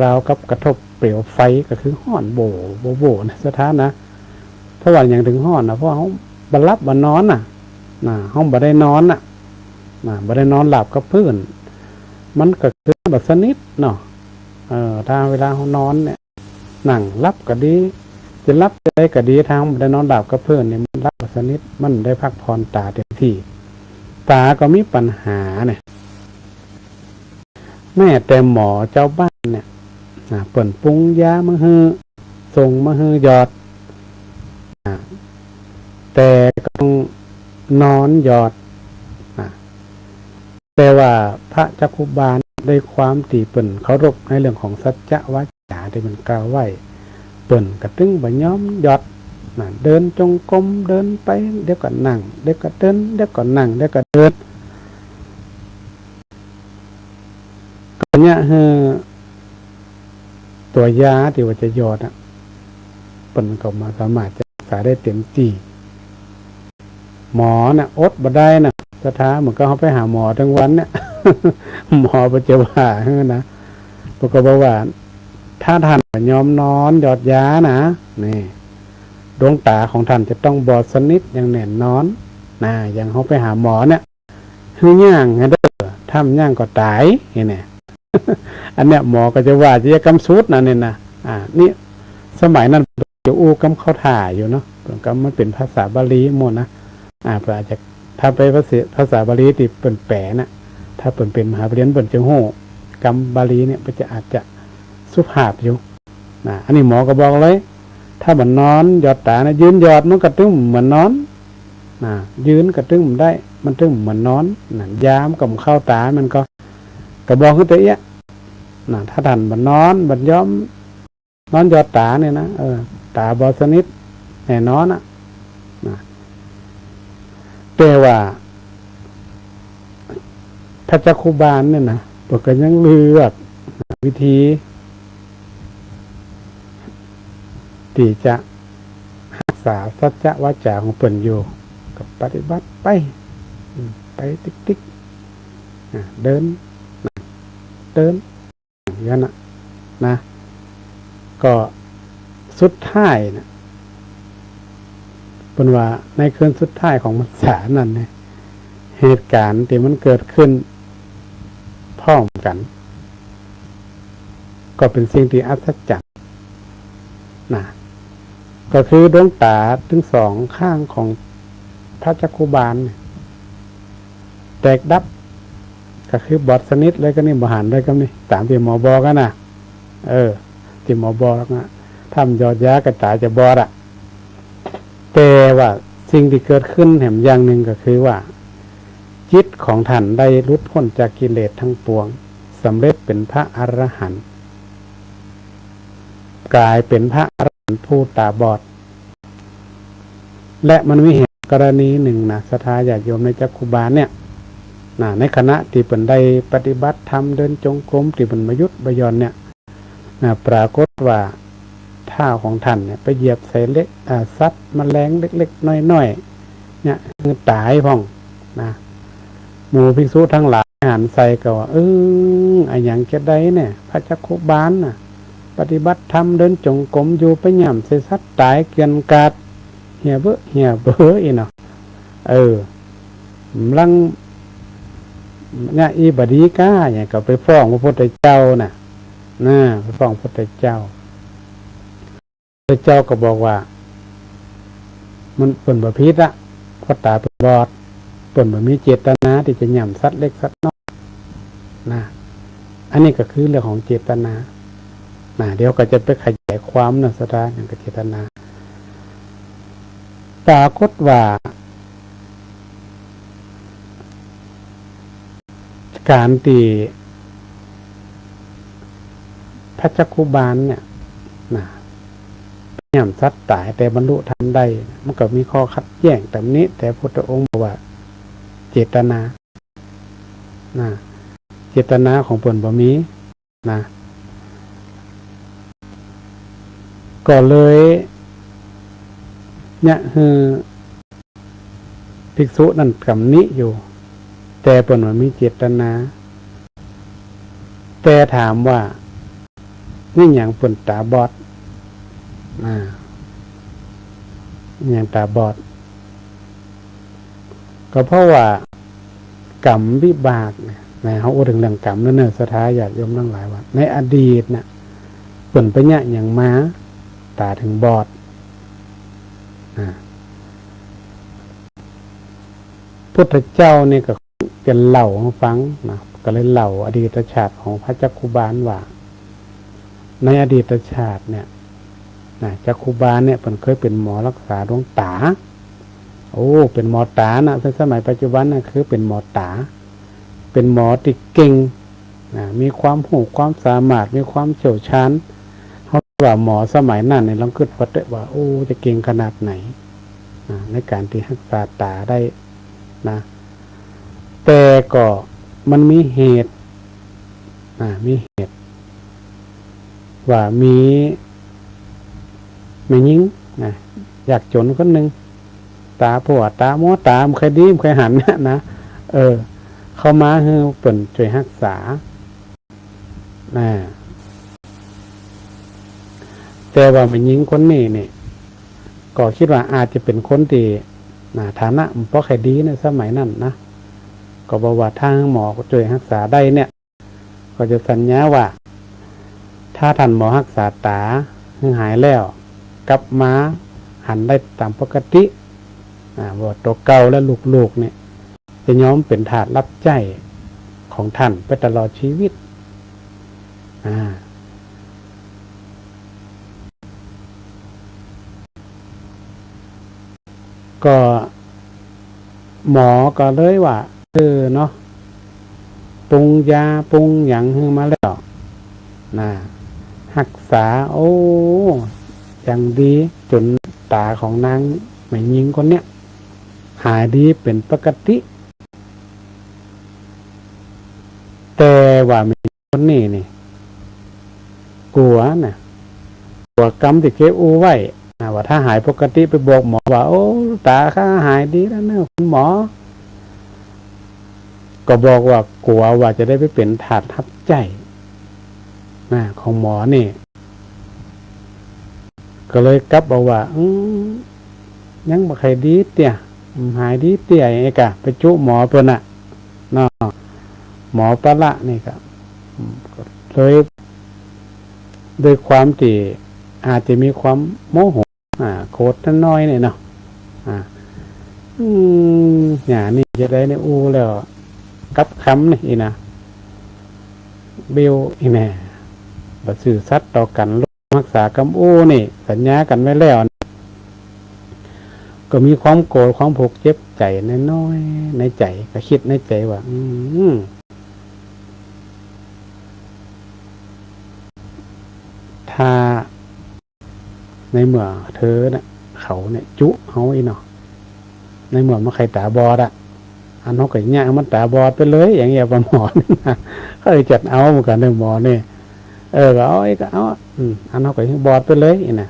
ราวกับกระทบเปลวไฟก็คือห้อนโบนะสถานะเพราะว่าอย่างถึงห้อนนะเพราะเขาบรรลับบรรนอนห้องบ่ได้นอนบ่ได้นอนหลับกับเพื่อนมันก็คือแบบสนิทเนาะถ้าเวลาเขานอนเนี่ยนั่งรับก็ดีจะรับได้ก็ดีทางบ่ได้นอนหลับกับเพื่อนเนี่ยมันรับแบบสนิทมันได้พักผ่อนตาเต็มที่ตาก็มีปัญหาเนี่ยแม่แต่หมอเจ้าบ้านเนี่ยเปิ่นปรุงยามาฮือส่งมาฮือยอดแต่ก็ต้องนอนยอดแต่ว่าพระจักคุบาลได้ความตีเปิ่นเคารพในเรื่องของสัจจะวาจาที่มันกล่าวไว้เปิ่นกระตึ้งบ่ย้อมยอดเดินจงกรมเดินไปเดี๋ยวก็นั่งเดี๋ยวก็เดินเดี๋ยวก็นั่งเดี๋ยวก็เดินก็เนี่ยตัวยาที่ว่าจะยอดเปิ่นก็มาสามารถจะรักษาได้เต็มที่หมออดบ่ได้สถาเหมือนก็เขาไปหาหมอทั้งวันเนี่ย หมอปัจจุบันนะปรากฏว่าถ้าท่านยอมนอนหยอดยานี่ดวงตาของท่านจะต้องบอดสนิทอย่างแน่นอนอย่างเขาไปหาหมอเนี่ยคือย่างไงเด้อทำย่างก็ตายเนี่ย อันเนี้ยหมอก็จะว่าจะกำสุดเนี่ยนี่สมัยนั้นจะอู้กำเข้าถ่ายอยู่เนาะกำมันเป็นภาษาบาลีหมดนะอาจจะถ้าไปภาษาบาลีที่เปิ่นแปะถ้าเปิ่นเป็นมหาปริญญาเปิ่นจะโห่กรรมบาลีเนี่ยมันจะอาจจะสุภาพอยู่อันนี้หมอก็บอกเลยถ้ามันนอนหยอดตายืนหยอดมันกระตึ้งเหมือนนอนยืนกระตึ้งได้มันตึ้งเหมือนนอนยามกับเข้าตามันก็กระบอกขึ้นตัวเอี้ยถ้าดันมันนอนมันย้อมนอนหยอดตาเนี่ยนะตาบอดสนิทแน่นอนแต่ว่าพระจักคุบาลเนี่ยนะตัวก็ยังเลือกวิธีที่จะรักษาสัจจะวาจาของเปิ่นอยู่กับปฏิบัติไปติ๊กเดินอย่างนั้นนะก็สุดท้ายเป็นว่าในคืนสุดท้ายของพรรษานั้นเนี่ยเหตุการณ์ที่มันเกิดขึ้นพร้อมกันก็เป็นสิ่งที่อัศจรรย์ก็คือดวงตาทั้งสองข้างของพระจักคุบาลแตกดับก็คือบอดสนิทเลยก็นี่บหันเลยก็นี่ตามที่หมอบอกกันที่หมอบอกทำยอดยากระจายจะบอดแต่ว่าสิ่งที่เกิดขึ้นแห่งอย่างหนึ่งก็คือว่าจิตของท่านได้หลุดพ้นจากกิเลสทั้งปวงสำเร็จเป็นพระอรหันต์กลายเป็นพระอรหันต์ผู้ตาบอดและมันมีเหตุกรณีหนึ่งศรัทธาญาติโยมในจักคุบาลเนี่ยในคณะที่เป็นได้ปฏิบัติธรรมเดินจงกรมที่เป็นมยุทธบยอนเนี่ยปรากฏว่าเท้าของท่านเนี่ยไปเหยียบใส่เล็กสัตว์แมลงเล็กๆน้อยๆเนี่ยคือตายพ่องหมู่ภิกษุทั้งหลายหันใส่ก็ว่าไอ้อย่างจะได้เนี่ยพระจักคุบาลปฏิบัติธรรมเดินจงกรมอยู่ไปย่ำใส่สัตว์ตายเกียนกาดเหี่ยเบ้ออีเนาะลังเนี่ยอีบดีก้าเนี่ยก็ไปฟ้องพระพุทธเจ้าไปฟ้องพระพุทธเจ้าพระเจ้าก็บอกว่ามันเป็นบาพิษเพราะตาเป็นบอดเป็นแบบมีเจตนาที่จะหย่ำสัตว์เล็กสัตว์น้อยอันนี้ก็คือเรื่องของเจตนาเดี๋ยวก็จะไปขยายความสถานอย่างกับเจตนาปรากฏว่าการที่พระจักคุบาลเนี่ยย่ำสัตว์ตายแต่บรรลุธรรมได้มันก็มีข้อขัดแย้งแต่นี้แต่พุทธองค์บอกว่าเจตนาเจตนาของเปิ่นบ่มีก็เลยเนี่ยคือภิกษุนั่นกำนิอยู่แต่เปิ่นว่ามีเจตนาแต่ถามว่า นี่อย่างเปิ่นตาบอดอย่างตาบอดก็เพราะว่ากรรมวิบากเนี่ยนะเขาพูดถึงเรื่องกรรมนั่นเนอะสถาญาติโยมทั้งหลายว่าในอดีตน่ะเปิ่นไปเนี่ยอย่างม้าตาถึงบอดพุทธเจ้าเนี่ยก็เป็นเล่าให้ฟังนะก็เลยเล่าอดีตชาติของพระจักคุบาลว่าในอดีตชาติเนี่ยจักคุบาลเนี่ยเพิ่นเคยเป็นหมอรักษาดวงตาโอ้เป็นหมอตานะในสมัยปัจจุบันนะคือเป็นหมอตาเป็นหมอที่เก่งมีความรู้ความสามารถมีความเชี่ยวชาญเขาว่าหมอสมัยนั้นเนี่ยลองคิดว่าโอ้จะเก่งขนาดไหนในการที่รักษาตาได้นะแต่ก็มันมีเหตุว่ามีแม่หญิงอยากจนคนหนึ่งตาผัวตาหมอตามเคยดีมเคยหันเนี่ยนะเข้ามาให้เปิ่นช่วยรักษาแต่ว่าแม่หญิงคนนี้เนี่ยก็คิดว่าอาจจะเป็นคนที่ฐานะเพราะใครดีในสมัยนั้นนะก็บอกว่าทางหมอช่วยรักษาได้เนี่ยก็จะสัญญาว่าถ้าท่านหมอรักษาตาหายแล้วกลับมาหันได้ตามปกติว่าตัวเก่าและลูกๆเนี่ยจะยอมเป็นทาสรับใช้ของท่านไปตลอดชีวิตก็หมอก็เลยว่าเนาะปรุงยาปรุงหยังขึ้นมาแล้วรักษาโอ้อย่างดีจนตาของนางแม่หญิงคนเนี้ยหายดีเป็นปกติแต่ว่าแม่หญิงคนนี้นี่กลัวกรรมที่เคยอู้ไว้ว่าถ้าหายปกติไปบอกหมอว่าโอ้ตาข้าหายดีแล้วนะคุณหมอก็บอกว่ากลัวว่าจะได้ไปเป็นทาสทับใจของหมอนี่ก็เลยกลับบอกว่ายังบ่ใครดีเตี่ยหายดีเตี่ยไอ้กะไปจุหมอเพิ่นเนาะหมอปะละนี่ก็เลยด้วยความที่อาจจะมีความโมโหโคตรน้อยเนี่ยเนาะนี่จะได้ในอูแล้วกับคำนี่นะเบลอีแม่บัดสื่อสัตว์ต่อกันรักษากำอู้นี่สัญญากันไว้แล้วก็มีความโกรธความผูกเจ็บใจน้อยๆในใจก็คิดในใจว่าถ้าในเมื่อเธอเนี่ยเขาเนี่ยจุเขาอีเนาะในเมื่อมาใครตาบอดอันเขาก็ย่างมันตาบอดไปเลยอย่างเงี้ยประหมอนี่นะเขาเลยจัดเอาเหมือนกันในหมอเนี่ยก็เอาอันเขาก็บอดไปเลยนะ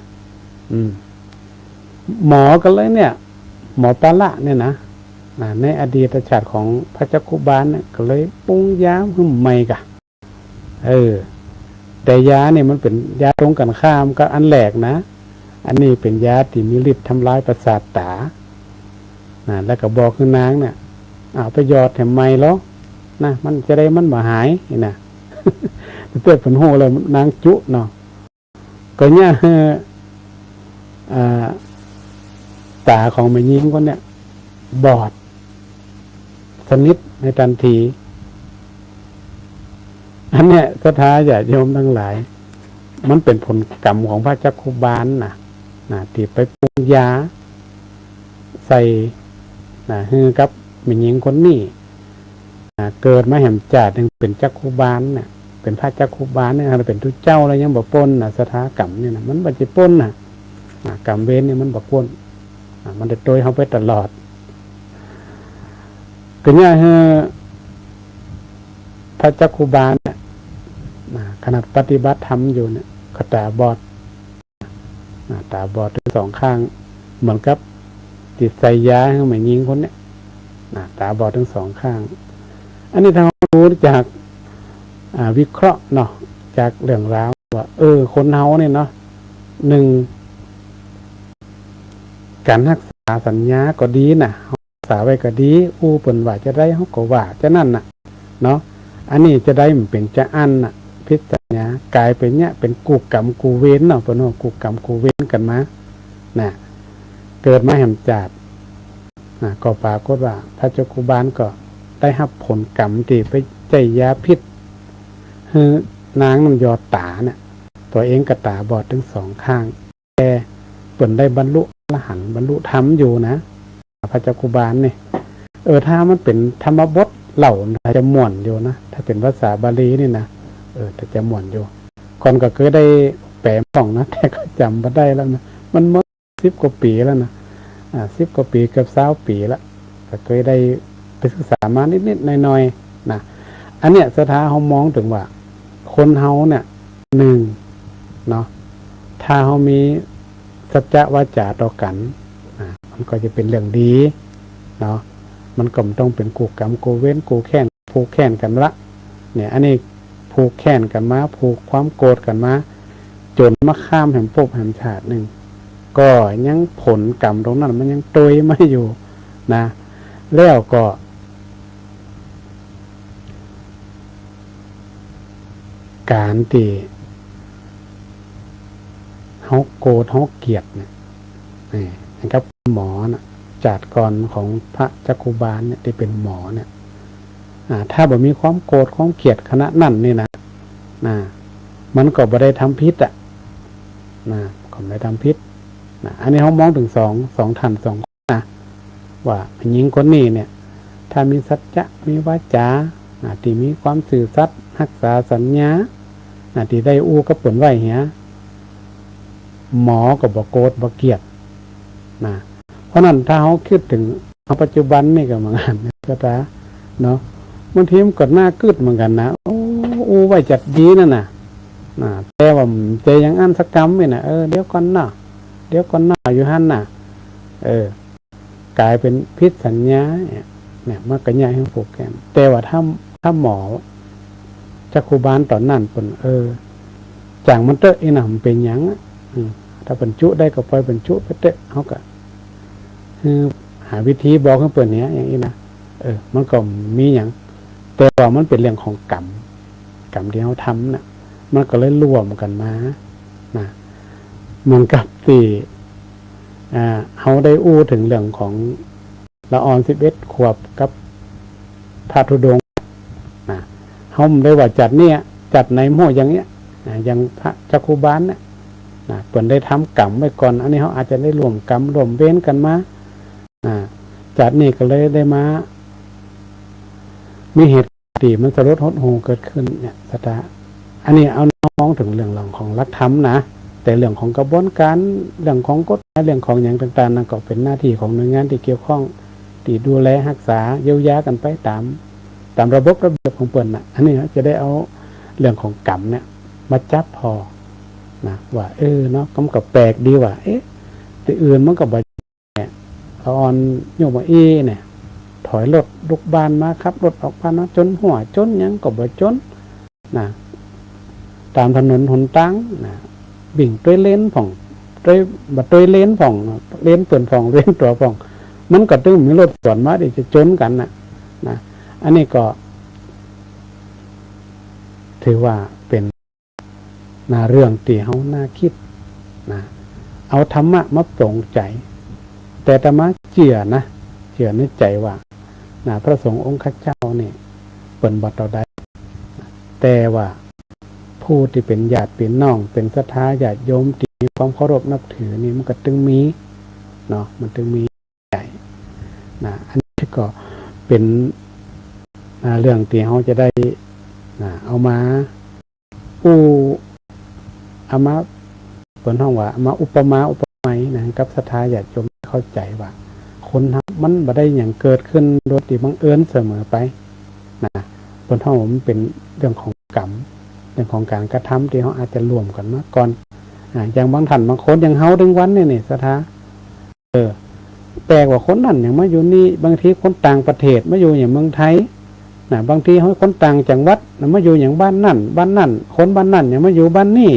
หมอก็เลยเนี่ยหมอปาละเนี่ยนะในอดีตชาติของพระจักคุบาลเนี่ยก็เลยปรุงยาขึ้นใหม่กะแต่ยาเนี่ยมันเป็นยาตรงกันข้ามกับอันแรกนะอันนี้เป็นยาที่มีฤทธิ์ทำลายประสาทตาแล้วก็บอกคือนางเนี่ยเอาไปหยอดแถมไม่แล้วมันจะได้มันบ่หายนะเพื่อผลโหเลยนางจุเนาะก็เนี่ยตาของแม่หญิงคนเนี่ยบอดสนิทในทันทีอันเนี้ยสถาญาติโยมทั้งหลายมันเป็นผลกรรมของพระจักคุบาลที่ไปปรุงยาใส่ฮือกับแม่หญิงคนนี้เกิดมาแห่มจาดยังเป็นจักคุบาลเป็นพระจักคุบาลเนี่ยเป็นทุเจ้าแล้วยังบ่ป้นสถากรรมเนี่ยมันบ่จิป้นกรรมเวรเนี่ยมันบ่ป้นมันจะโดยเขาไปตลอดก็เนี่ยพระจักคุบาลขนาดปฏิบัติธรรมอยู่เนี่ยก็ตาบอดตาบอดทั้งสองข้างเหมือนกับติดใส่ยาให้แม่หญิงคนเนี้ยตาบอดทั้งสองข้างอันนี้ทางรู้จากวิเคราะห์เนาะจากเรื่องราว ว่าคนเฮาเนี่ยเนาะหนึ่งการรักษาสัญญาก็ดีน่ะรักษาไว้ก็ดีเปิ้นว่าจะได้เฮาก็ว่าจะนั่นน่ะเนาะอันนี้จะได้มันเป็นจะอันน่ะพิษสัญญากลายเป็นเนี่ยเป็นกูกรรมกูเว้นเนาะเปิ้นว่ากูกรรมกูเว้นกันมาน่ะเกิดมาแห่งจัดก็ปรากฏว่าพระเจ้ากุบาลก็ได้รับผลกรรมที่ไปใจยาพิษคือนางน้ำยอตาเนี่ยตัวเองก็ตาบอดทั้งสองข้างแต่เปิ่นได้บรรลุอรหันต์บรรลุธรรมอยู่นะพระเจ้ากุบาลเนี่ยถ้ามันเป็นธรรมบทเหล่าจะม่วนอยู่นะถ้าเป็นภาษาบาลีนี่นะแต่จะม่วนอยู่ก่อนก็เคยได้แปลผ่องนะแต่ก็จำมาได้แล้วนะมันเมื่อ10 กว่าปีแล้วนะ10 กว่าปีเกือบ20 ปีแล้วก็เคยได้ไปศึกษามานิดๆหน่อยๆนะอันเนี้ยสถาเขามองถึงว่าคนเฮาเนี่ยหนึ่งเนาะถ้าเขามีสัจจะวาจาต่อกันมันก็จะเป็นเรื่องดีเนาะมันก็ต้องเป็นกูกรรมกูเว้นกูแค้นผูกแค้นกันละเนี่ยอันนี้ผูกแค้นกันมาผูกความโกรธกันมาจนมาข้ามแห่งภพแห่งชาติหนึ่งก็ยังผลกรรมตรงนั้นมันยังตยไม่อยู่นะแล้วก็การที่เขาโกรธเขาเกลียดเนี่ยนะครับหมอนะจัดก่อนของพระจักคุบาลเนี่ยที่เป็นหมอเนี่ยถ้าบ่มีความโกรธความเกลียดขณะนั้นนี่นะมันก็บ่ได้ทำพิษก็ไม่ได้ทำพิษอันนี้เขามองถึงสองท่านนะว่าหญิงคนนี้เนี่ยถ้ามีสัจจะมีวาจาที่มีความสื่อสัตย์รักษาสัญญาที่ได้กับเปิ่นไว้เหี้ยหมอก็บ่โกรธบ่เกลียดเพราะนั้นถ้าเขาคิดถึงปัจจุบันนี่ก็เหมือนกันก็ตาเนาะบางทีมันก็น่ากึดเหมือนกันนะไว้จัดดีนั่นน่ะแต่ว่าใจยังอันสักกรรมไม่น่ะเดี๋ยวก่อนน่ะอยู่หั่นน่ะกลายเป็นพิษสัญญาเนี่ยมันก็ย้ายให้ผูกแขนแต่ว่าถ้าหมอจักคุบาลตอนนั้นเพิ่นจางมันเตอะอีน่ะมันเป็นหยังถ้าบรรจุได้ก็ปล่อยบรรจุไปเตอะเฮาก็หาวิธีบอกให้เปิ่นเนี้ยอย่างนี้นะมันก็มีอย่างแต่ว่ามันเป็นเรื่องของกรรมที่เขาทำนะมันก็เลยรวมกันมาเหมือนกับที่เขาได้ถึงเรื่องของละออน11 ขวบกับพระธุดงค์เขาได้ว่าจัดในหม้ออย่างเนี้ยอย่างพระจักคุบาลเนี่ยเปิ่นได้ทำกรรมไว้ก่อนอันนี้เขาอาจจะได้รวมกรรมรวมเว้นกันมาจากนี้ก็เลยได้มามีเหตุที่มันสลดหดหู่เกิดขึ้นเนี่ยสตาอันนี้เอาน้องถึงเรื่องของหลักธรรมนะแต่เรื่องของกระบวนการเรื่องของกฎหมายเรื่องของอย่างต่างๆนั่นก็เป็นหน้าที่ของหน่วยงานที่เกี่ยวข้องที่ดูแลรักษาเยียวยากันไปตามระบบระเบียบของเปิ่นอันนี้จะได้เอาเรื่องของกรรมเนี่ยมาจับพอว่าเนาะก็แปลกดีว่าที่อื่นมันก็บ่เอาอ่อนโยมเนี่ยถอยรถลุกบานมาครับรถออกมาจนหัวจนยังก็บ่จนตามถนนหนตั้งบิ่งด้วยเลนผ่องด้วยเลนผ่องเลนเปิ่นผ่องเลนตัวผ่องมันก็ต้องมีรถสวนมาที่จะจนกันนะอันนี้ก็ถือว่าเป็นเรื่องที่เฮาน่าคิดเอาธรรมะมาปรงใจแต่ธรรมะเชื่อในใจว่าพระสงฆ์องค์ข้าเจ้าเนี่ยเปิ่นบ่ต่อได้แต่ว่าผู้ที่เป็นญาติเป็นน้องเป็นศรัทธาญาติโยมที่มีความเคารพนับถือนี่มันก็ตึงมีเนาะมันตึงมีใหญ่อันนี้ก็เป็นเรื่องที่เขาจะได้เอามาเปิ่นห้องว่ามาอุปมาอุปไมยกับศรัทธาญาติโยมเข้าใจว่าคนมันบ่ได้อย่างเกิดขึ้นโดยที่บังเอิญเสมอไปเปิ่นห้องมันเป็นเรื่องของกรรมเรื่องของการกระทำที่เขาอาจจะรวมกันมาก่อนอย่างบางท่านบางคนอย่างเฮาถึงวันเนี่ยศรัทธาแปลกว่าคนนั่นอย่างมาอยู่นี่บางทีคนต่างประเทศมาอยู่อย่างเมืองไทย นะบางทีเขาคนต่างจังหวัดนะมาอยู่อย่างบ้านนั่นคนบ้านนั่นเนี่ยมาอยู่บ้านนี่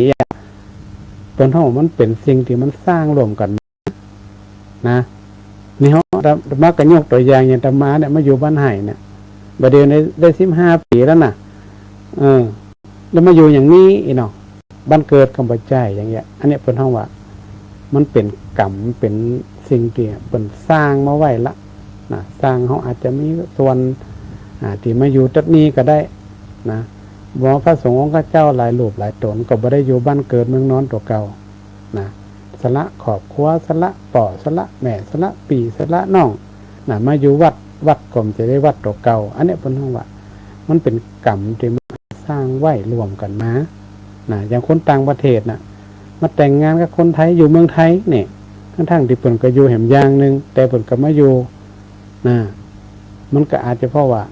ตนเท่ามันเป็นสิ่งที่มันสร้างรวมกันนะนี่เขามากระยกตัวอย่างอย่างธรรมะเนี่ยมาอยู่บ้านไห่เนี่ยบัดเดียวได้15 ปีแล้วน่ะแล้วมาอยู่อย่างนี้อีเนาะบ้านเกิดกำบัดใจอย่างเงี้ยอันนี้เป็นห้องว่ามันเป็นกรรมเป็นสิ่งที่เป็นสร้างมาไว้ละนะสร้างเขาอาจจะมีส่วนที่มาอยู่ตัดนี้ก็ได้นะบ่พระสงฆ์องค์เจ้าหลายรูปหลายตนก็บ่ได้อยู่บ้านเกิดเมืองนอนตัวเก่านะสละขอบครัวสละป่อสละแม่สละปีสละน้องนะมาอยู่วัดก็จะได้วัดตัวเก่าอันนี้เป็นห้องว่ามันเป็นกรรมที่สร้างไว้รวมกันมานะอย่างคนต่างประเทศนะมาแต่งงานกับคนไทยอยู่เมืองไทยเนี่ยทั้งที่เปิ่นก็อยู่แห่มอย่างนึงแต่เปิ่นก็มาอยู่นะมันก็อาจจะเพราะว่า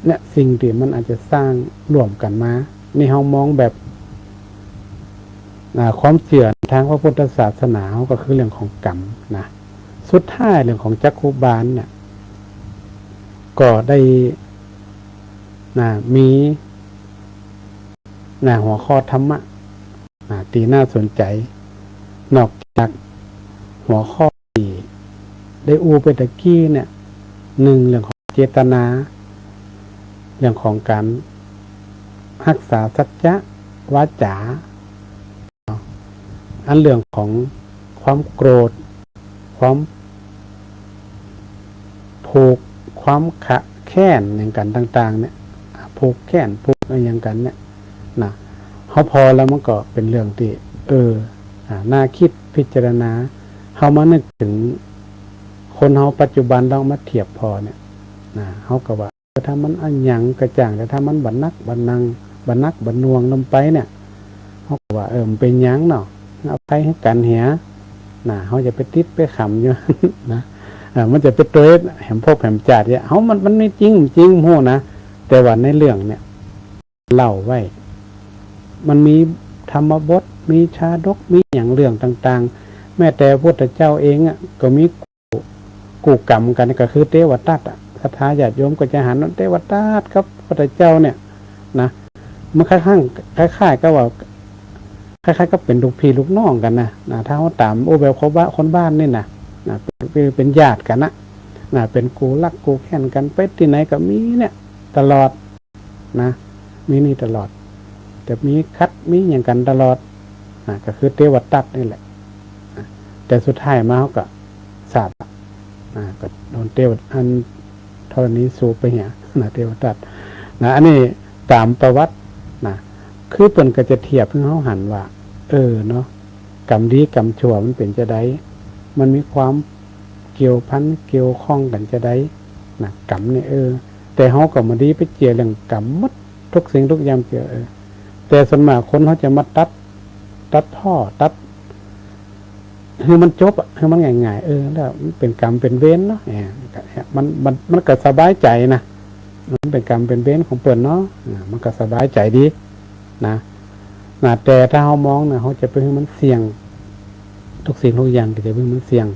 เนี่ยสิ่งที่มันอาจจะสร้างรวมกันมานี่เฮามองแบบความเชื่อทางพระพุทธศาสนาก็คือเรื่องของกรรมนะสุดท้ายเรื่องของจักขุบาลเนี่ยก็ได้มีหัวข้อธรรมะที่น่าสนใจนอกจากหัวข้อที่ได้ไปตะกี้เนี่ยหนึ่งเรื่องของเจตนาเรื่องของการรักษาสัจจะวาจาอันเรื่องของความโกรธความผูกความขะแค้นอย่างกันต่างๆเนี่ยผูกแค้นผูกอะไรอย่างกันเนี่ยนะเขาพอแล้วมันก็เป็นเรื่องที่น่าคิดพิจารณาเขามานึกถึงคนเขาปัจจุบันเรามาเทียบพอเนี่ยนะเขาก็ว่าถ้ามันอันยังกระจ่างแต่ถ้ามันบันนักบันนังบันนักบันนวงลงไปเนี่ยเขาก็ว่ามันเป็นยังเนาะเอาไปให้กันเหียนะเขาจะไปติดไปขำอยู่ นะมันจะไปตัวแหมพบแหมจัดเนี่ยเขามันไม่จริงหัวนะแต่ว่าในเรื่องเนี่ยเล่าไว้มันมีธรรมบทมีชาดกมีอย่างเรื่องต่างๆแม้แต่พระพุทธเจ้าเองก็มีกูกรรมกันก็คือเทวทัตศรัทธาญาติโยมก็จะหันเทวทัตครับพระพุทธเจ้าเนี่ยนะมันคล้ายๆก็ว่าคล้ายๆก็เป็นลูกพี่ลูกน้องกันนะถ้าเขาตามแบบคนบ้านนี่นะเป็นญาติกันนะเป็นกูรักกูแค้นกันไปที่ไหนก็มีเนี่ยตลอดนะมีนี่ตลอดแต่มีคัดมีอย่างกันตลอดก็คือเทวทัตนี่แหละแต่สุดท้ายมาเขาก็สาบก็โดนเทวอันธรณีสูบไปเหี่ยเทวทัตอันนี้ตามประวัติคือเปิ่นก็จะเทียบเพื่อเขาหันว่าเนาะกรรมดีกรรมชั่วมันเป็นจะได้มันมีความเกี่ยวพันเกี่ยวข้องกันจะได้กรรมเนี่ยแต่เขาก็มาดีไปเจียเรื่องกรรมมัดทุกสิ่งทุกอย่างเจียแต่ส่วนมากคนเขาจะมาตัดท่อตัดคือมันจบคือมันง่ายๆแล้วมันเป็นกรรมเป็นเวรเนาะมันก็สบายใจนะมันเป็นกรรมเป็นเวรของเปิ่นเนาะมันก็สบายใจดีนะแต่ถ้าเขามองเขาจะไปให้มันเสี่ยงทุกสิ่งทุกอย่างก็จะให้มันเสี่ยง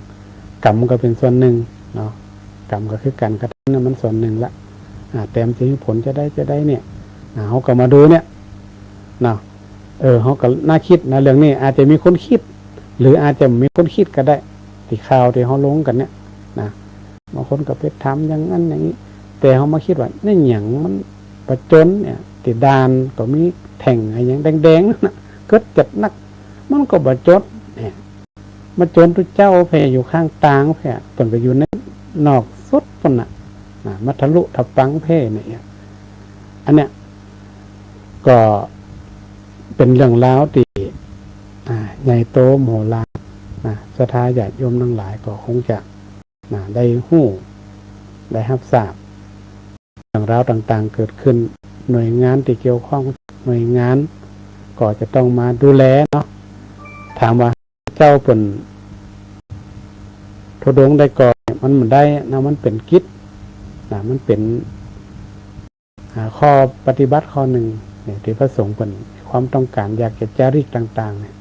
กรรมก็เป็นส่วนหนึ่งเนาะกรรมก็คือการกระทำนั่นมันส่วนหนึ่งละแต่จริงผลจะได้เนี่ยเขาก็มาดูเนี่ยเนาะเขาก็น่าคิดนะเรื่องนี้อาจจะมีคนคิดหรืออาจจะมีคนคิดก็ได้ที่ข่าวที่เขาลงกันเนี่ยนะบางคนก็ไปทำอย่างนั้นอย่างนี้แต่เขามาคิดว่านี่อย่างมันประจนเนี่ยติดดานก็มีแท่งอะไรอย่างแดงๆนั่นนะเกิดจัดนักมันก็ประจดเนี่ยมาจนตัวเจ้าแผ่อยู่ข้างตางแผ่เปิ่นก็อยู่ในนอกสุดปุ่นน่ะมาทะลุทับฟังแผ่เนี่ยอันเนี้ยก็เป็นเรื่องราวที่ใหญ่โตโมโหลานศรัทธาญาติโยมทั้งหลายก็คงจะได้หู้ได้รับทราบเรื่องราวต่างๆเกิดขึ้นหน่วยงานที่เกี่ยวข้องหน่วยงานก็จะต้องมาดูแลเนาะถามว่าเจ้าเป็นทุดงได้ก่อนมันเหมือนได้นะมันเป็นกิจมันเป็นข้อปฏิบัติข้อหนึ่งเนี่ยที่พระสงฆ์เป็นความต้องการอยากจะจาริกต่างๆเนี่ย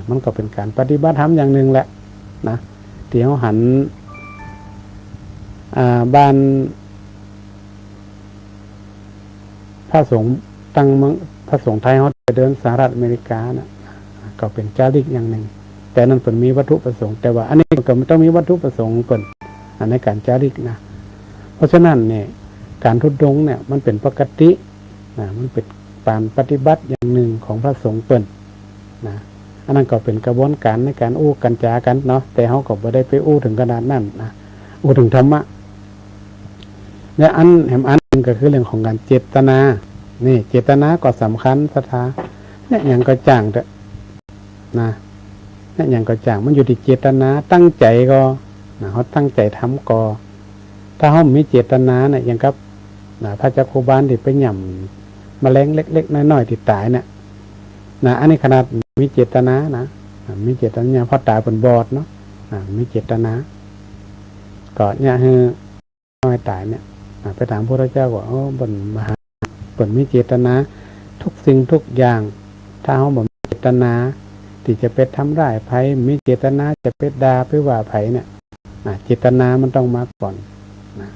มันก็เป็นการปฏิบัติธรรมอย่างหนึ่งแหละนะที่เขาหันบ้าน ระสงฆ์ตั้งพระสงฆ์ไทยเขาไปเดินสหรัฐอเมริกานะก็เป็นจาริกอย่างหนึ่งแต่นั้นเป็นมีวัตถุประสงค์แต่ว่าอันนี้ก็ไม่ต้องมีวัตถุประสงค์เป็นในการจาริกนะเพราะฉะนั้นเนี่ยการทุดงเนี่ยมันเป็นปกตินะมันเป็นการปฏิบัติอย่างหนึ่งของพระสงฆ์เป็นนะอันนั้นก็เป็นกระบวนการในการอู้กันจากันเนาะแต่เขาก็ไม่ได้ไปอู้ถึงขนาดนั้นนะอู้ถึงธรรมะและอันหนึ่งก็คือเรื่องของการเจตนานี่เจตนาก็สำคัญสถาเนี่ยอย่างก็จ้างเถอะนะเนี่ยอย่างก็จ้างมันอยู่ที่เจตนาตั้งใจก็นะเขาตั้งใจทำก็ถ้าเขามีเจตนาเนี่ยอย่างกับนะพระเจ้าโคบานที่ไปหย่ำแมลงเล็กๆน้อยๆที่ตายเนี่ยนะอันนี้ขนาดมีเจตนานะมีเจตนาเพราะตายเป็นบอดเนาะมีเจตนาก็เนี่ยคือน้อยตายเนี่ยไปถามพระเจ้าว่าบนมหาบนมีเจตนาทุกสิ่งทุกอย่างถ้าเขาบอกเจตนาที่จะไปทำร้ายภัยมีเจตนาจะไปด่าไปว่าภัยเนี่ยเจตนามันต้องมาก่อนนะ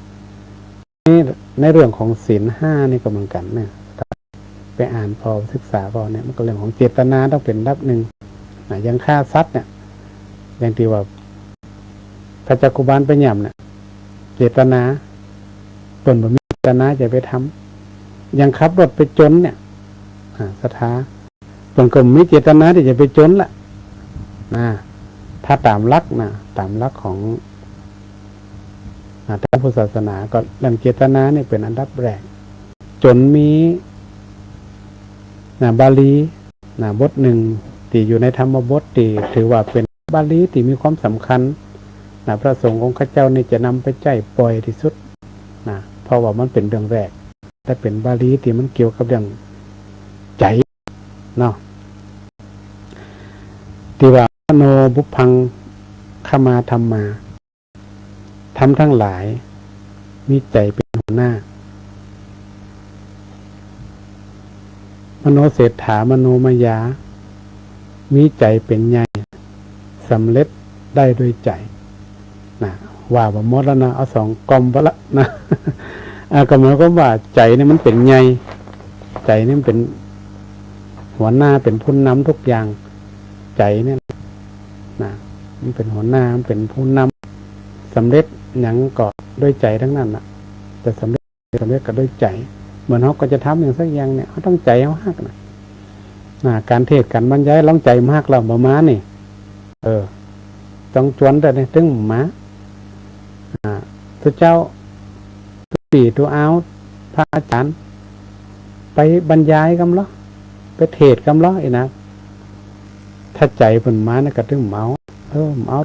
นี่ในเรื่องของศีลห้านี่ก็เหมือนกันเนี่ยไปอ่านพอศึกษาพอเนี่ยมันก็เรื่องของเจตนาต้องเป็นดับหนึ่งอย่างฆ่าสัตว์เนี่ยอย่างที่ว่าพระเจ้ากุบาลไปหย่ำเนี่ยเจตนาเปิ่นบ่มีเจตนาจะไปทำอย่างขับรถไปจนเนี่ยสถาเปิ่นก็มีเจตนาที่จะไปจนละถ้าตามลักนะตามลักของทางพุทธศาสนาก็เรื่องเจตนาเนี่ยเป็นอันดับแรกจนมีบาลีบทหนึ่งที่อยู่ในธรรมบทที่ถือว่าเป็นบาลีที่มีความสำคัญพระสงฆ์องค์ข้าเจ้านี่จะนำไปใจปล่อยที่สุดเพราะว่ามันเป็นเรื่องแรกแต่เป็นบาลีที่มันเกี่ยวกับเรื่องใจเนาะที่ว่าโนบุพังขมาธรรมาทำทั้งหลายมีใจเป็นหัวหน้ามโนเศรษฐามโนมยามีใจเป็นใหญ่สำเร็จได้ด้วยใจว่าบ่หมดแล้วนะเอาสองกลมไปละนะก็หมายความว่าใจนี่มันเป็นใหญ่ใจนี่มันเป็นหัวหน้าเป็นผู้นำทุกอย่างใจเนี่ยนะมันเป็นหัวหน้ามันเป็นผู้นำสำเร็จอย่างก็ด้วยใจทั้งนั้นนะจะสำเร็จก็ด้วยใจเหมือนเขาก็จะทำอย่างสักอย่างเนี่ยเขาต้องใจเขาหักนะการเทศการบรรยายร้องใจมากเราประมาณนี่ต้องชวนแต่ในตึ้งหมาตัวเจ้าปีตัวเอาพระอาจารย์ไปบรรยายกำล้อไปเทศกำล้อนะถ้าใจผลมานะก็ตึ้งเมา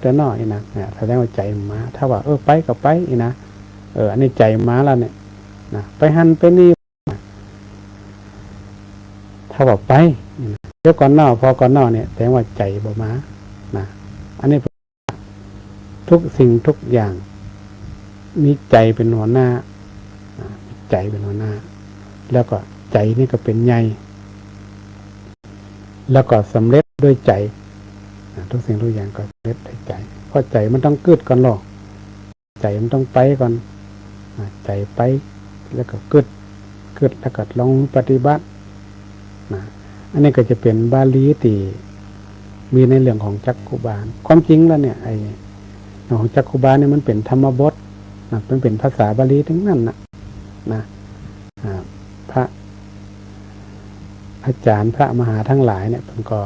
แต่น้อยนะแสดงว่าใจมาถ้าว่าไปก็ไปนะอันนี้ใจมาแล้วเนี่ยไปหันไปนี่ถ้าว่าไปเดี๋ยวก่อนนอพอก่อนนอเนี่ยแสดงว่าใจบ่มาอันนี้ทุกสิ่งทุกอย่างมีใจเป็นหัวหน้าใจเป็นหัวหน้าแล้วก็ใจนี่ก็เป็นใหญ่แล้วก็สำเร็จด้วยใจทุกสิ่งทุกอย่างก็สำเร็จด้วยใจเพราะใจมันต้องเกิดก่อนหรอกใจมันต้องไปก่อนใจไปแล้วก็เกิดแล้วก็ลองปฏิบัติอันนี้ก็จะเป็นบาลีที่มีในเรื่องของจักขุบาลความจริงแล้วเนี่ยไอ้ของจักขุบาลเนี่ยมันเป็นธรรมบทมันเป็นภาษาบาลีทั้งนั้นนะพระอาจารย์พระมหาทั้งหลายเนี่ยมันก็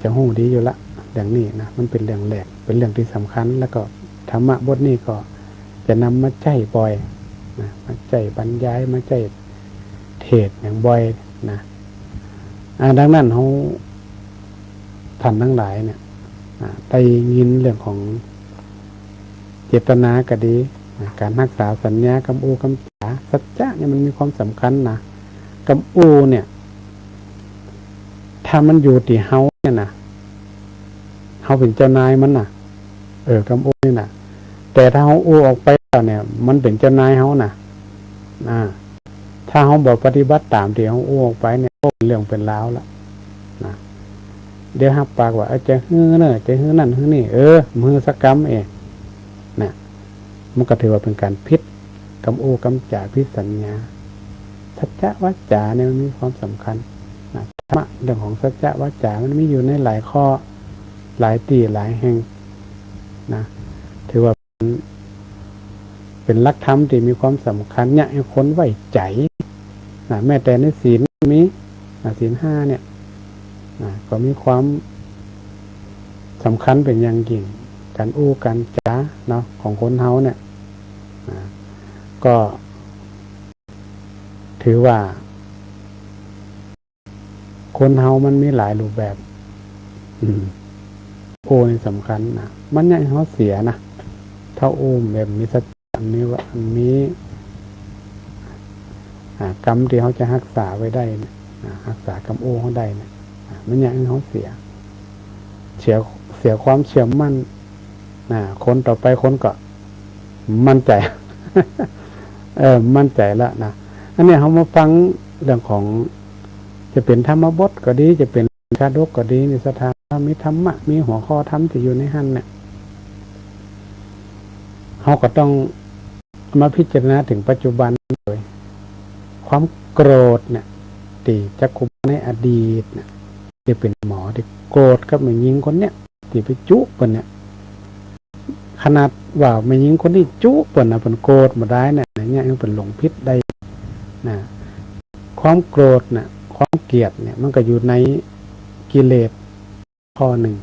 จะหู้ดีอยู่ละอย่างนี้นะมันเป็นเรื่องแรกเป็นเรื่องที่สำคัญแล้วก็ธรรมะบทนี้ก็จะนำมาใจบ่อยมาใจบรรยายมาใจเทศอย่างบ่อยนะดังนั้นเขาท่านทั้งหลายเนี่ยได้ยินเรื่องของเจตนาก็ดีการรักษาสัญญากำอูกำจ๋าสัจจะเนี่ยมันมีความสำคัญนะกำอูเนี่ยถ้ามันอยู่ที่เฮาเนี่ยนะเฮาเป็นเจ้านายมันนะกำอูนี่นะแต่ถ้าเฮาอูออกไปแล้วเนี่ยมันเป็นเจ้านายเฮานะถ้าเฮาบอกปฏิบัติตามที่เฮาอูออกไปเนี่ยเป็นเรื่องเป็นราวแล้วนะเดี๋ยวหักปากว่าจะฮื้อเนอะจะฮื้อนั่นฮื้อนี่มือสักกรรมนะมันก็ถือว่าเป็นการพิษกำโอกำจ่าพิษสัญญา สัจจะวาจาเนี่ยมันมีความสำคัญนะธรรมะเรื่องของสัจจะวาจามันมีอยู่ในหลายข้อหลายตีหลายแห่งนะถือว่าเป็นหลักธรรมที่มีความสำคัญเนี่ยให้คนไว้ใจนะแม้แต่ในศีลมีศีลห้าเนี่ยนะก็มีความสำคัญเป็นอย่างยิ่งการอู้การจาเนาะของคนเฮาเนี่ยนะก็ถือว่าคนเฮามันมีหลายรูปแบบโอ้นี่สำคัญนะมันยังเขาเสียนะถ้าโอ้แบบมีสัจจะมีว่ามีกรรมที่เขาจะรักษาไว้ได้นะรักษากรรมโอ้เขาได้นะมันยังเขาเสียความเชื่อมั่นคนต่อไปคนก็มั่นใจ มั่นใจแล้วนะอันนี้เขามาฟังเรื่องของจะเป็นธรรมบทก็ดีจะเป็นชาดกก็ดีในสถานมีธรรมะมีหัวข้อธรรมที่อยู่ในหันเนี่ยเขาก็ต้องมาพิจารณาถึงปัจจุบันเลยความโกรธเนี่ยที่จักคุมในอดีตเนี่ยที่เป็นหมอที่โกรธกับแม่หญิงคนเนี้ยที่ไปจุคนเนี่ยขนาดว่าแม่หญิงคนที่จุเปิ่นนะเปิ่นโกรธมาได้เนี่ยยังเป็นหลงพิษได้นะความโกรธน่ะความเกลียดเนี่ยมันก็อยู่ในกิเลสข้อหนึ่ง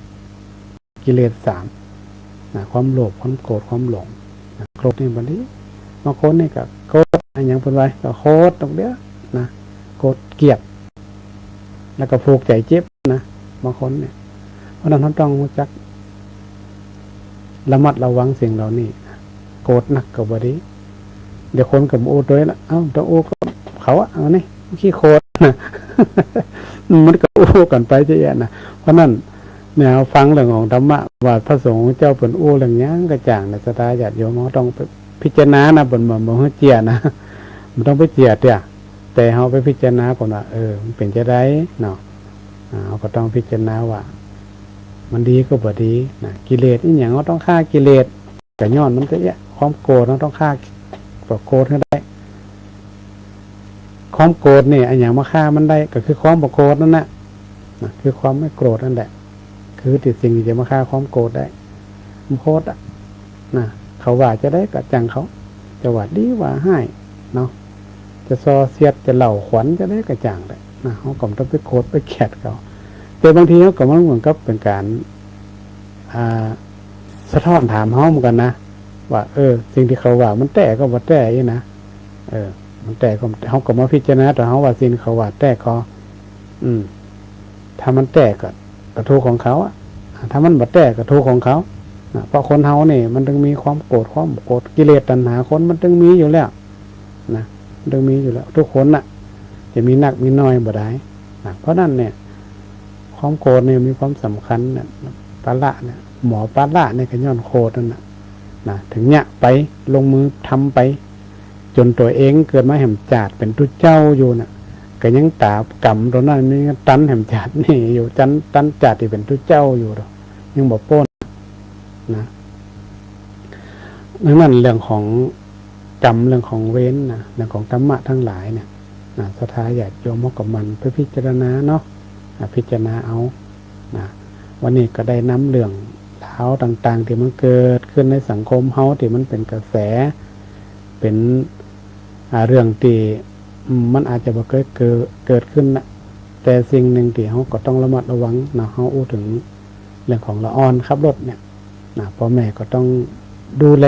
กิเลสสามความโลภความโกรธความหลงโกรธนี่บัดนี้บางคนนี่ก็โกรธอันยังเป็นไว้ก็โคตรตรงเดียวนะโกรธเกลียดแล้วก็ผูกใจเจ็บนะบางคนเนี่ยเพราะนั้นเราต้องรู้จักระมัดระวังสิ่งเหล่านี้โกรธหนักกับบัดนี้เดี๋ยวคนกับโอ้ด้วยละต้องโอ้เขาเอาเนี่ยขี้โคตรนะมันก็โอ้กันไปเยอะนะเพราะนั้นเนี่ยฟังเรื่องของธรรมะว่าพระสงฆ์เจ้าเป็นโอ้เรื่องนี้กระจ่างในสตาญาติโยมเขาต้องไปพิจารณานะบนบ่ให้เจียนะมันต้องไปเจียเนี่ยแต่เขาไปพิจารณาก่อนว่ามันเป็นจะได้เนาะเขาก็ต้องพิจารณาว่ามันดีก็บ่ดีนะกิเลสนี่อย่างเขาต้องฆ่ากิเลสแต่ย้อนมันก็เนี่ยความโกรธเราต้องฆ่าโกรธให้ได้ความโกรธเนี่ยอย่างมาฆ่ามันได้ก็คือความโกรธนั่นแหละคือความไม่โกรธนั่นแหละคือติดสิ่งที่จะมาฆ่าความโกรธได้มันโคตรนะเขาว่าจะได้กระจังเขาจะว่าดีว่าให้เนาะจะซอเสียดจะเหล่าขวัญจะได้กระจ่างได้นะเขาก็ต้องไปโคตรไปแขดเขาแต่บางทีเขาก็มันเหมือนกับเป็นการสะท้อนถามเขาเหมือนกันนะว่าสิ่งที่เขาว่ามันแต่ก็ว่าแต่ยี่นะมันแต่เขาก็มาพิจารณาแต่เขาว่าสิ่งเขาว่าแต่ก็ถ้ามันแต่ก็ทุกข์ของเขาถ้ามันบ่แต่ก็ทุกข์ของเขาเพราะคนเฮาเนี่ยมันต้องมีความโกรธความโกรธกิเลสตัณหาคนมันต้องมีอยู่แล้วนะมันต้องมีอยู่แล้วทุกคนน่ะจะมีนักมีน้อยบ่ได้เพราะนั้นเนี่ยความโกรธเนี่ยมีความสำคัญเนี่ยปาละเนี่ยหมอปาละเนี่ยก็ย้อนโกรธนั่นนะถึงเนี่ยไปลงมือทำไปจนตัวเองเกิดมาแห่มจาดเป็นตุเจ้าอยู่น่ะก็ยังตากรรมตรงนั้นนี่ตันแห่มจาดนี่อยู่ตันจาดที่เป็นตุเจ้าอยู่หรอยังบอกป้นนะนั่นเรื่องของกรรมเรื่องของเว้นนะเรื่องของธรรมะทั้งหลายเนี่ยศรัทธาญาติโยมกับมันไปพิจารณาเนาะพิจารณาเอานะวันนี้ก็ได้น้ำเรื่องเท้าต่างๆที่มันเกิดขึ้นในสังคมเฮาที่มันเป็นกระแสเป็นเรื่องที่มันอาจจะบ่เคยเกิดขึ้นนะแต่สิ่งหนึ่งที่เขาก็ต้องระมัดระวังนะเขาอู้ถึงเรื่องของละอ่อนขับรถเนี่ยนะพ่อแม่ก็ต้องดูแล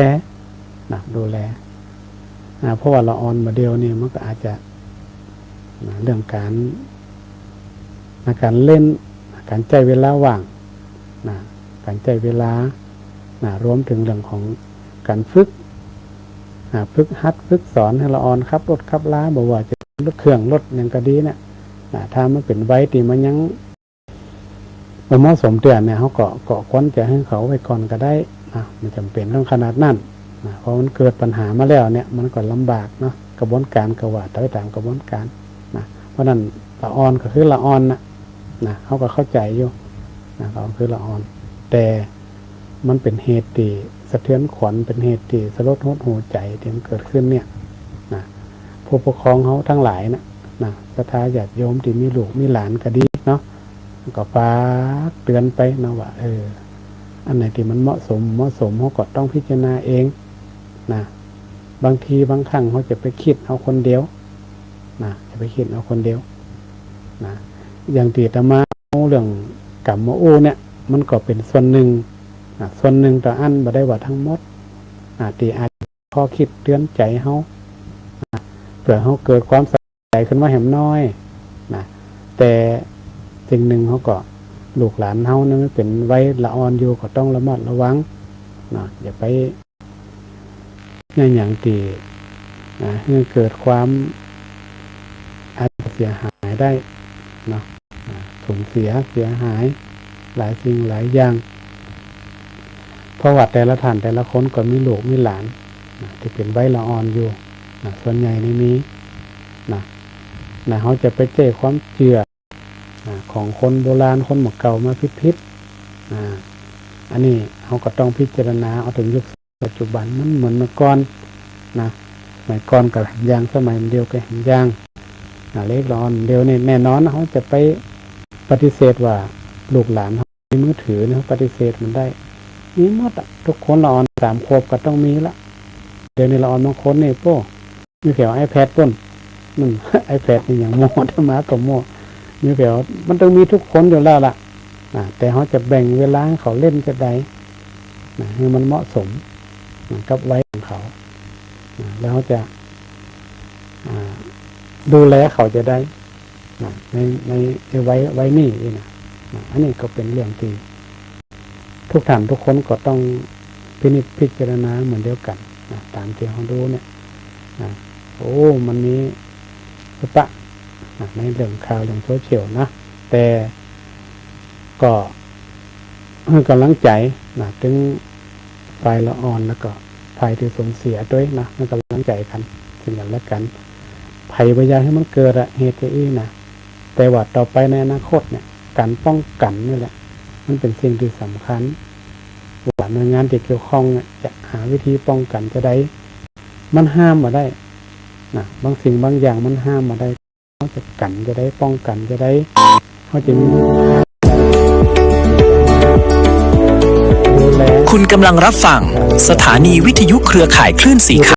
นะดูแลเพราะว่าละอ่อนมาเดียวนี่มันก็อาจจะเรื่องการเล่นการใจเวลาว่างการใจเวลารวมถึงเรื่องของการฝึกหัดฝึกสอนให้ละอ่อนขับรถขับล้าบอกว่าจะรถเครื่องรถอย่างก็ดีเนี่ยถ้ามันเป็นไว้ตีมันยังเหมาะสมเตือนเนี่ยเขาก็ควรจะให้เขาไว้ก่อนก็ได้มันจำเป็นต้องขนาดนั้นเพราะมันเกิดปัญหามาแล้วเนี่ยมันก็ลำบากเนาะกระบวนการกว่าไปตามกระบวนการเพราะนั้นละอ่อนก็คือละอ่อนนะเขาก็เข้าใจอยู่เขาคือละอ่อนแต่มันเป็นเหตุที่สะเทือนขวัญเป็นเหตุที่สลดหดหูใจที่มันเกิดขึ้นเนี่ย ผู้ปกครองเขาทั้งหลายนะศรัทธาญาติโยมที่มีลูกมีหลานก็ดีเนาะก็ฝากเตือนไปนะว่าอันไหนที่มันเหมาะสมเขาก็ต้องพิจารณาเองนะบางทีบางครั้งเขาจะไปคิดเอาคนเดียวนะจะไปคิดเอาคนเดียวนะอย่างที่อาตมาเอาเรื่องกรรมโอเนี่ยมันก็เป็นส่วนหนึ่งนะส่วนหนึ่งต่ออันบ่ได้ว่าทั้งหมดที่อาจพอคิดเตือนใจเขาเผื่อเขาเกิดความสนใจขึ้นมาแหมน้อยนะแต่สิ่งหนึ่งเขาก็ลูกหลานเขานั้นเป็นไว้ละอ่อนอยู่ก็ต้องระมัดระวังนะอย่าไปอย่างตีนะให้เกิดความอาจจะเสียหายได้เนาะสูญเสียหายหลายสิ่งหลายอย่างเพราะว่าแต่ละท่านแต่ละคนก็มีลูกมีหลานนะที่เป็นไว้ละอ่อนอยู่นะส่วนใหญ่ในนี้นะเขาจะไปเจอความเชื่อของคนโบราณคนหมกเก่ามาพิษอันนี้เขาก็ต้องพิจารณาเอาถึงยุคปัจจุบันมันเหมือนเมื่อก่อนนะสมัยก่อนกับหันยางสมัยเดียวกับหันยางเล็กร้อนเดียวนี่แน่นอนเขาจะไปปฏิเสธว่าลูกหลานเขามีมือถือเขาปฏิเสธมันได้มีหมดทุกคนละอ่อน3 ขวบก็ต้องมีละเดี๋ยวนี้ละอ่อนบางคนนี่มีแถว iPad ต้นมัน iPad นี่อย่างโม่ธรรมะกับโม่มีแถวมันต้องมีทุกคนอยู่แล้วล่ะแต่เขาจะแบ่งเวลาให้เขาเล่นจะได้ให้มันเหมาะสมกับไว้ของเขาแล้วเขาจะดูแลเขาจะได้ในไว้นี่นะอันนี้ก็เป็นเรื่องที่ทุกท่านทุกคนก็ต้องพิจารณาเหมือนเดียวกันตามที่เขาดูเนี่ยมันมีปะในเรื่องข่าวเรื่องโซเชียลนะแต่ก็ให้กำลังใจถึงฝ่ายละอ่อนแล้วก็ภัยที่สูญเสียด้วยนะให้กำลังใจกันสิ่งกันและกันภัยพยาให้มันเกิดเหตุนะแต่ว่าต่อไปในอนาคตเนี่ยการป้องกันนี่แหละมันเป็นสิ่งที่สำคัญว่าหน่วยงานที่เกี่ยวข้องจะหาวิธีป้องกันจะได้มันห้ามมาได้บางสิ่งบางอย่างมันห้ามมาได้เขาจะกันจะได้ป้องกันจะได้เขาจะมีคุณกำลังรับฟังสถานีวิทยุเครือข่ายคลื่นสีขาว